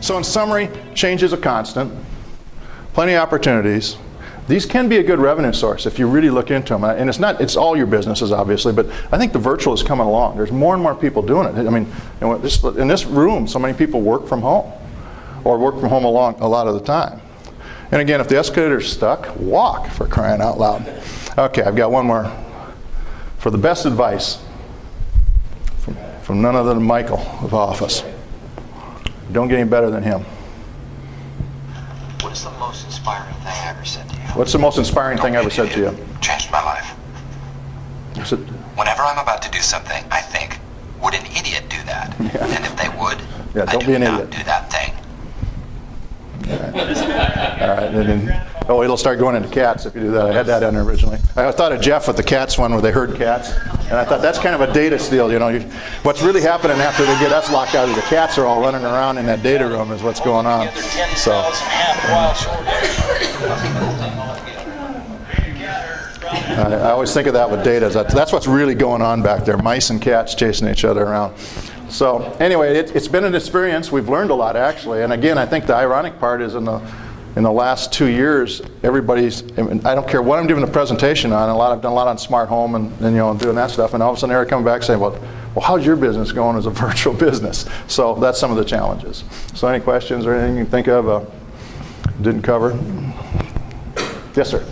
So in summary, change is a constant, plenty of opportunities. These can be a good revenue source if you really look into them. And it's all your businesses, obviously, but I think the virtual is coming along. There's more and more people doing it. I mean, in this room, so many people work from home, or work from home a lot of the time. And again, if the escalator's stuck, walk, for crying out loud. Okay, I've got one more. For the best advice, from none other than Michael of Office. Don't get any better than him. What is the most inspiring thing I ever said to you? What's the most inspiring thing I ever said to you? Changed my life. Whenever I'm about to do something, I think, would an idiot do that? Yeah. And if they would, yeah, don't be an idiot. Do that thing. All right. And then, it'll start going into cats if you do that. I had that in originally. I thought of Jeff with the cats one where they heard cats, and I thought that's kind of a data steal. You know, what's really happening after they get us locked out is the cats are all running around in that data room is what's going on. So. I always think of that with data. That's what's really going on back there. Mice and cats chasing each other around. So anyway, it's been an experience. We've learned a lot, actually. And again, I think the ironic part is in the last 2 years, everybody's, I don't care what I'm giving a presentation on, I've done a lot on smart home and doing that stuff, and all of a sudden they're coming back saying, well, how's your business going as a virtual business? So that's some of the challenges. So any questions or anything you can think of didn't cover? Yes, sir.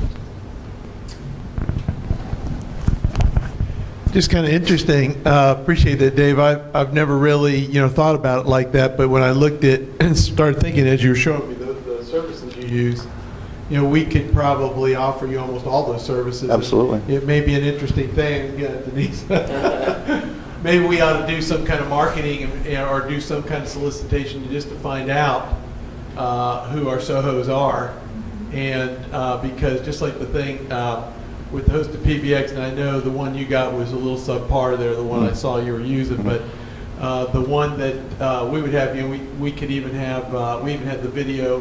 Just kind of interesting. Appreciate that, Dave. I've never really thought about it like that, but when I looked at and started thinking as you were showing me the services you use, we could probably offer you almost all those services. Absolutely. It may be an interesting thing, Denise. Maybe we ought to do some kind of marketing or do some kind of solicitation just to find out who our Sohos are, and because just like the thing. With the hosted PBX, and I know the one you got was a little subpar there, the one I saw you were using, but the one that we would have, we could even have, we even had the video,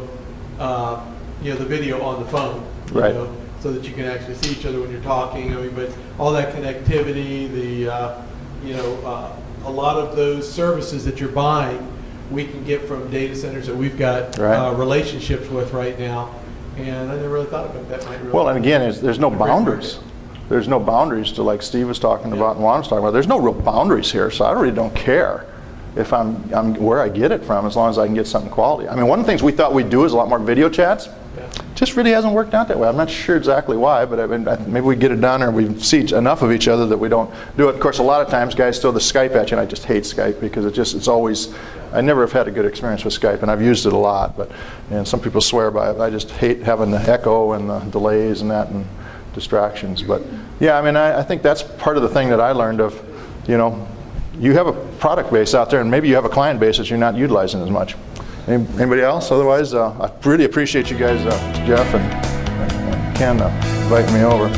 the video on the phone, right. So that you can actually see each other when you're talking. I mean, but all that connectivity, a lot of those services that you're buying, we can get from data centers that we've got relationships with right now. And I never really thought about that. Well, and again, there's no boundaries. There's no boundaries to, like Steve was talking about and Juan was talking about. There's no real boundaries here, so I really don't care if I'm where I get it from, as long as I can get something quality. I mean, one of the things we thought we'd do is a lot more video chats. Just really hasn't worked out that way. I'm not sure exactly why, but maybe we get it done or we see enough of each other that we don't do it. Of course, a lot of times guys throw the Skype at you, and I just hate Skype because it's always, I never have had a good experience with Skype, and I've used it a lot, and some people swear by it, but I just hate having the echo and the delays and that and distractions. But yeah, I mean, I think that's part of the thing that I learned of, you have a product base out there, and maybe you have a client base that you're not utilizing as much. Anybody else? Otherwise, I really appreciate you guys, Jeff and Ken, inviting me over.